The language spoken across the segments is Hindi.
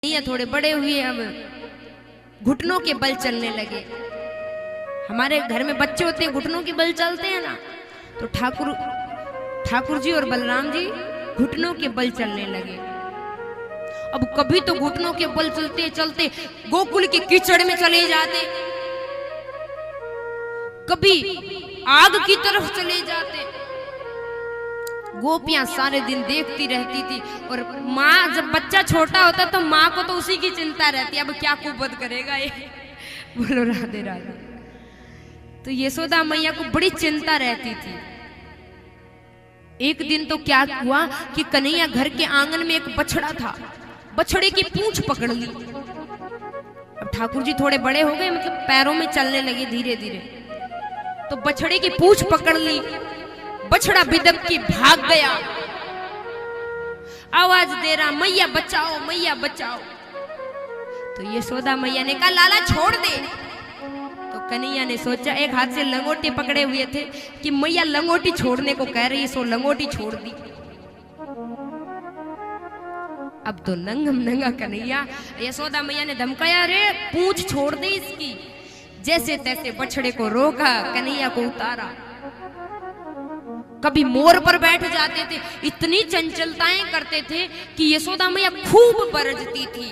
कन्हैया थोड़े बड़े हुए, अब घुटनों के बल चलने लगे। हमारे घर में बच्चे होते हैं घुटनों के बल चलते हैं ना, तो ठाकुर जी और बलराम जी घुटनों के बल चलने लगे। अब कभी तो घुटनों के बल चलते चलते गोकुल के कीचड़ में चले जाते, कभी आग की तरफ चले जाते। गोपियां सारे दिन देखती रहती थी, और माँ जब बच्चा छोटा होता तो माँ को तो उसी की चिंता रहती है, अब क्या कुबत करेगा ये। बोलो राधे राधे। तो यशोदा मैया को बड़ी चिंता रहती थी। एक दिन तो क्या हुआ कि कन्हैया घर के आंगन में एक बछड़ा था, बछड़े की पूंछ पकड़ ली। अब ठाकुर जी थोड़े बड़े हो गए, मतलब पैरों में चलने लगे धीरे धीरे, तो बछड़े की पूंछ पकड़ ली। बछड़ा बिदक के भाग गया, आवाज दे रहा मैया बचाओ मैया बचाओ। तो यशोदा मैया ने कहा लाला छोड़ दे। तो कन्हैया ने सोचा, एक हाथ से लंगोटी पकड़े हुए थे कि मैया लंगोटी छोड़ने को कह रही, सो लंगोटी छोड़ दी। अब तो नंगम नंगा कन्हैया, यशोदा मैया ने धमकाया, रे पूंछ छोड़ दे इसकी। जैसे तैसे बछड़े को रोका, कन्हैया को उतारा। कभी मोर पर बैठ जाते थे, इतनी चंचलताएं करते थे कि यशोदा मैया खूब बरजती थी,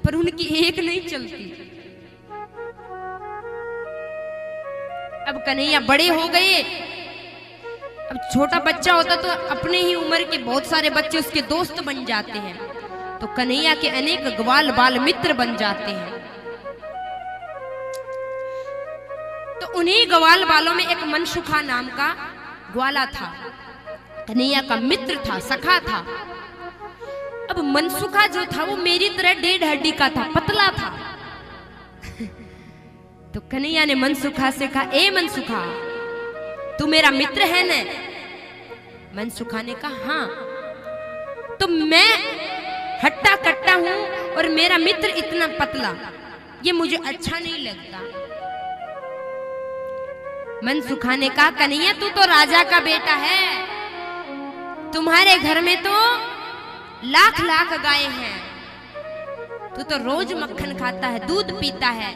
पर उनकी एक नहीं चलती। अब कन्हैया बड़े हो गए। अब छोटा बच्चा होता तो अपने ही उम्र के बहुत सारे बच्चे उसके दोस्त बन जाते हैं, तो कन्हैया के अनेक ग्वाल बाल मित्र बन जाते हैं। तो उन्हीं ग्वाल बालों में एक मनसुखा नाम का ग्वाला था, कन्हैया का मित्र था, सखा था। अब मनसुखा जो था वो मेरी तरह 1.5 हड्डी का था, पतला था। तो कन्हैया ने मनसुखा से कहा, ए मनसुखा तू मेरा मित्र है न? मनसुखा ने कहा हाँ। तो मैं हट्टा कट्टा हूं और मेरा मित्र इतना पतला, ये मुझे अच्छा नहीं लगता। मनसुखा ने कहा, कन्हैया तू तो राजा का बेटा है, तुम्हारे घर में तो लाख लाख गायें हैं, तू तो रोज मक्खन खाता है, दूध पीता है,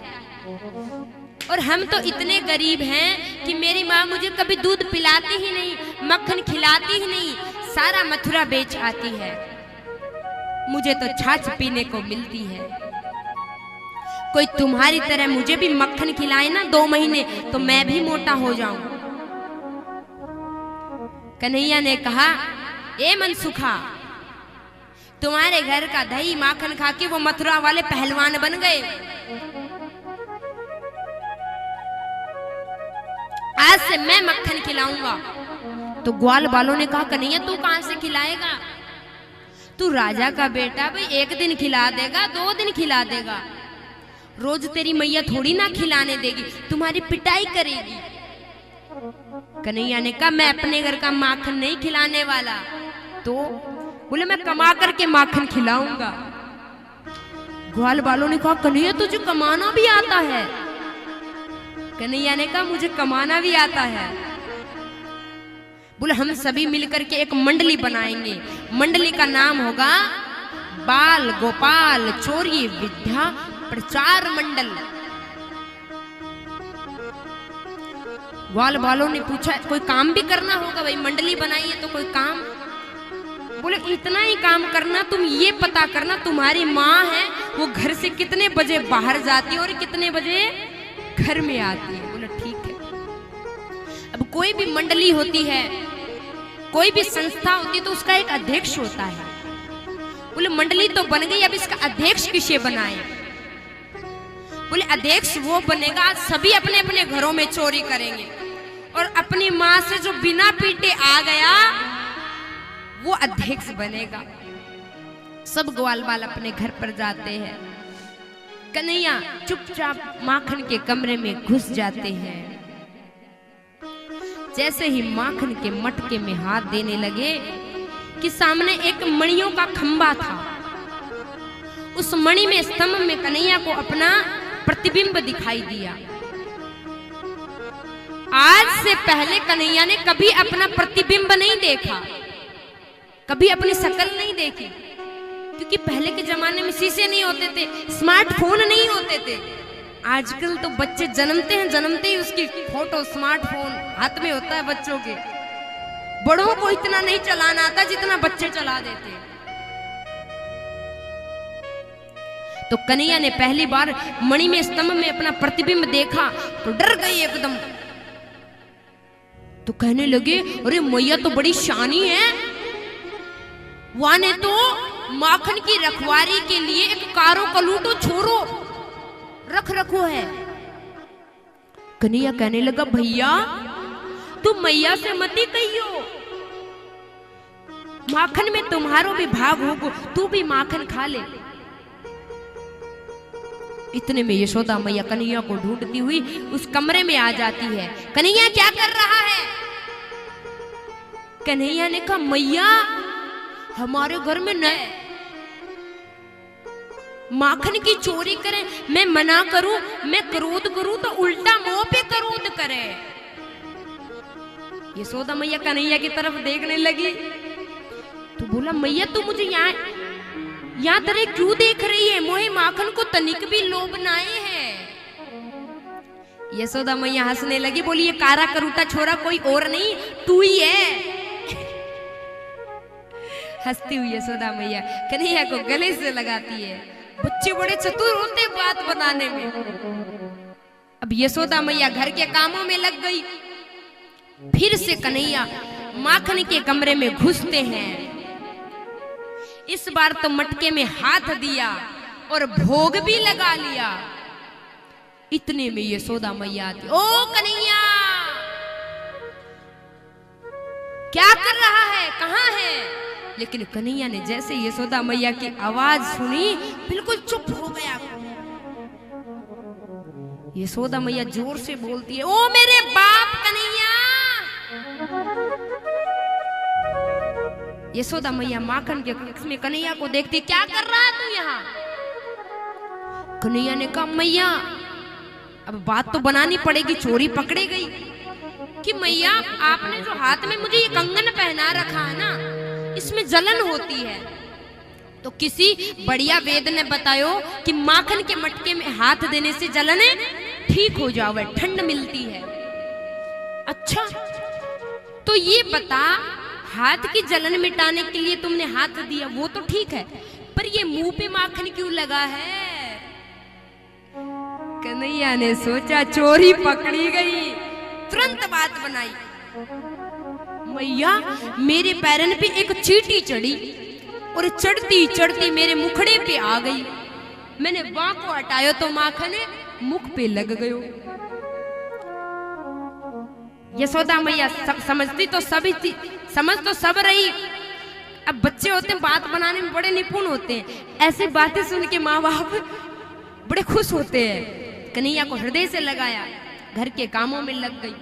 और हम तो इतने गरीब हैं कि मेरी माँ मुझे कभी दूध पिलाती ही नहीं, मक्खन खिलाती ही नहीं, सारा मथुरा बेच आती है, मुझे तो छाछ पीने को मिलती है। कोई तुम्हारी तरह मुझे भी मक्खन खिलाए ना 2 महीने, तो मैं भी मोटा हो जाऊं। कन्हैया ने कहा, ए मनसुखा तुम्हारे घर का दही माखन खा के वो मथुरा वाले पहलवान बन गए, आज से मैं मक्खन खिलाऊंगा। तो ग्वाल बालों ने कहा, कन्हैया तू कहां से खिलाएगा, तू राजा का बेटा, भाई 1 दिन खिला देगा, 2 दिन खिला देगा, रोज तेरी मैया थोड़ी ना खिलाने देगी, तुम्हारी पिटाई करेगी। कन्हैया ने कहा, मैं अपने घर का माखन नहीं खिलाने वाला। तो बोले, मैं कमा करके माखन खिलाऊंगा। ग्वाल बालों ने कहा, कन्हैया तुझे कमाना भी आता है? कन्हैया ने कहा, मुझे कमाना भी आता है। बोले, हम सभी मिलकर के एक मंडली बनाएंगे, मंडली का नाम होगा बाल गोपाल चोरी विद्या प्रचार मंडल। ग्वाल बालों ने पूछा, कोई काम भी करना होगा भाई, मंडली बनाई है तो कोई काम? बोले, इतना ही काम करना, तुम ये पता करना तुम्हारी माँ है वो घर से कितने बजे बाहर जाती है और कितने बजे घर में आती है। बोले ठीक है। अब कोई भी मंडली होती है, कोई भी संस्था होती है तो उसका एक अध्यक्ष होता है। बोले मंडली तो बन गई, अब इसका अध्यक्ष किसे बनाए? बोले अध्यक्ष वो बनेगा, सभी अपने अपने घरों में चोरी करेंगे और अपनी माँ से जो बिना पीटे आ गया वो अध्यक्ष बनेगा। सब ग्वाल बाल अपने घर पर जाते हैं। कन्हैया चुपचाप माखन के कमरे में घुस जाते हैं। जैसे ही माखन के मटके में हाथ देने लगे कि सामने एक मणियों का खंबा था। उस मणि में स्तंभ में कन्हैया को अपना प्रतिबिंब दिखाई दिया। आज से पहले कन्हैया ने कभी अपना प्रतिबिंब नहीं देखा, कभी अपनी शक्ल नहीं देखी, क्योंकि पहले के जमाने में शीशे नहीं होते थे, स्मार्टफोन नहीं होते थे। आजकल तो बच्चे जन्मते हैं, जन्मते ही उसकी फोटो स्मार्टफोन हाथ में होता है बच्चों के। बड़ों को इतना नहीं चलाना आता जितना बच्चे चला देते। तो कन्हैया ने पहली बार मणि में स्तंभ में अपना प्रतिबिंब देखा तो डर गई एकदम। तो कहने लगे, अरे मैया तो बड़ी शानी है, वहां ने तो माखन की रखवारी के लिए एक कारो कलूटो छोरो रख रखो है। कन्हैया कहने लगा, भैया तुम मैया से मती कहियो, माखन में तुम्हारो भी भाग होगो, तू भी माखन खा ले। इतने में यशोदा मैया कन्हैया को ढूंढती हुई उस कमरे में आ जाती है। कन्हैया क्या कर रहा है? कन्हैया ने कहा, मैया हमारे घर में नए माखन की चोरी करें, मैं मना करूं, मैं क्रोध करूं तो उल्टा मुंह पे क्रोध करे। यशोदा मैया कन्हैया की तरफ देखने लगी तो बोला, मैया तू मुझे यहाँ तरह क्यों देख रही है? मोहे माखन को तनिक भी लोभ नाए है। यशोदा मैया हंसने लगी, बोली, ये कारा करूटा छोरा कोई और नहीं, तू ही है। हंसती हुई यशोदा मैया कन्हैया को गले से लगाती है। बच्चे बड़े चतुर होते बात बनाने में। अब यशोदा मैया घर के कामों में लग गई। फिर से कन्हैया माखन के कमरे में घुसते हैं। इस बार तो मटके में हाथ दिया और भोग भी लगा लिया। इतने में यशोदा मैया आती, ओ कन्हैया क्या कर रहा है, कहां है? लेकिन कन्हैया ने जैसे यशोदा मैया की आवाज सुनी बिल्कुल चुप हो गया। यशोदा मैया जोर से बोलती है, ओ मेरे बाप कन्हैया। यशोदा मैया माखन के कक्ष में कन्हैया को देखती, क्या कर रहा है तू यहाँ? कन्हैया ने कहा, मैया अब बात तो बनानी पड़ेगी, चोरी पकड़े गई कि मैया आपने जो हाथ में मुझे ये कंगन पहना रखा है ना, इसमें जलन होती है। तो किसी बढ़िया वेद ने बतायो कि माखन के मटके में हाथ देने से जलन ठीक हो जावे, ठंड मिलती है। अच्छा तो ये बता, हाथ की जलन मिटाने के लिए तुमने हाथ दिया वो तो ठीक है, पर ये मुंह पे माखन क्यों लगा है? कन्हैया ने सोचा चोरी पकड़ी गई, तुरंत बात बनाई, मैया मेरे पैरन पे एक चींटी चढ़ी और चढ़ती चढ़ती मेरे मुखड़े पे आ गई। मैंने बाँ को हटाया तो माखन मुख पे लग गयो। यशोदा मैया समझती तो सभी थी, समझ तो सब रही। अब बच्चे होते हैं बात बनाने में बड़े निपुण होते हैं, ऐसी बातें सुन के माँ बाप बड़े खुश होते हैं। कन्हैया को हृदय से लगाया, घर के कामों में लग गई।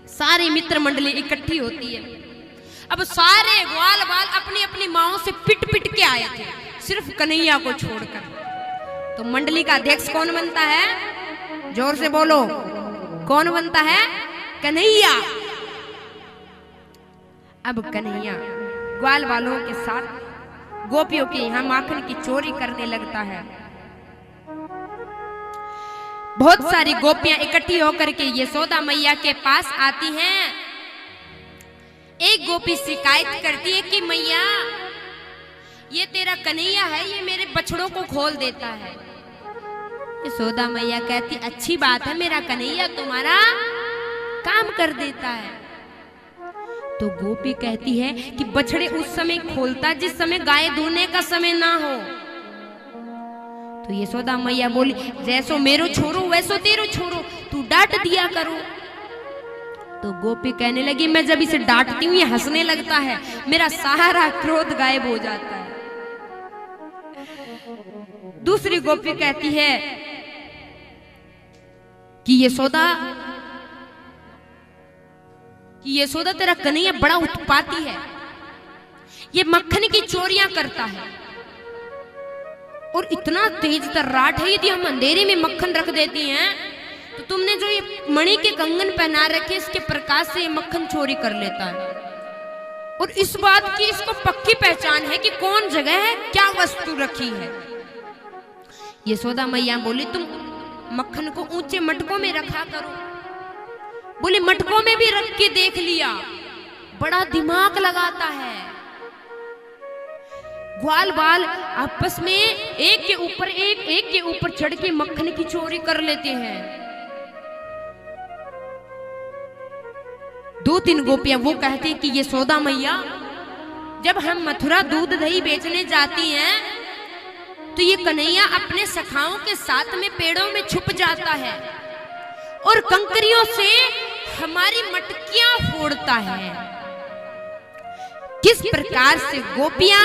सारी मित्र मंडली इकट्ठी होती है। अब सारे ग्वाल बाल अपनी अपनी माओं से पिट पिट के आए थे, सिर्फ कन्हैया को छोड़कर। तो मंडली का अध्यक्ष कौन बनता है? जोर से बोलो, कौन बनता है? कन्हैया। अब कन्हैया ग्वाल वालों के साथ गोपियों के यहाँ माखन की चोरी करने लगता है। बहुत सारी गोपियां इकट्ठी होकर के यशोदा मैया के पास आती हैं। एक गोपी शिकायत करती है कि मैया ये तेरा कन्हैया है, ये मेरे बछड़ों को खोल देता है। यशोदा मैया कहती, अच्छी बात है, मेरा कन्हैया तुम्हारा काम कर देता है। तो गोपी कहती है कि बछड़े उस समय खोलता जिस समय गाय दूहने का समय ना हो। तो यशोदा मैया बोली, जैसो मेरो छोरो वैसो तेरो छोरो, तू डांट दिया करो। तो गोपी कहने लगी, मैं जब इसे डांटती हूँ ये हंसने लगता है, मेरा सारा क्रोध गायब हो जाता है। दूसरी गोपी कहती है कि यशोदा तेरा कन्हैया बड़ा उत्पाती है, ये मक्खन की चोरियां करता है और इतना तेज तर्राट है, यदि हम अंधेरे में मक्खन रख देती हैं तो तुमने जो ये मणि के कंगन पहना रखे इसके प्रकाश से ये मक्खन चोरी कर लेता है। और इस बात की इसको पक्की पहचान है कि कौन जगह है, क्या वस्तु रखी है। यशोदा मैया बोली तुम मक्खन को ऊंचे मटकों में रखा करो। बोले मटकों में भी रख के देख लिया, बड़ा दिमाग लगाता है। ग्वाल बाल आपस में एक के ऊपर एक के ऊपर चढ़ के मक्खन की चोरी कर लेते हैं। 2-3 गोपियां वो कहती कि ये यशोदा मैया, जब हम मथुरा दूध दही बेचने जाती हैं तो ये कन्हैया अपने सखाओं के साथ में पेड़ों में छुप जाता है और कंकरियों से हमारी मटकियां फोड़ता है। किस प्रकार से गोपियां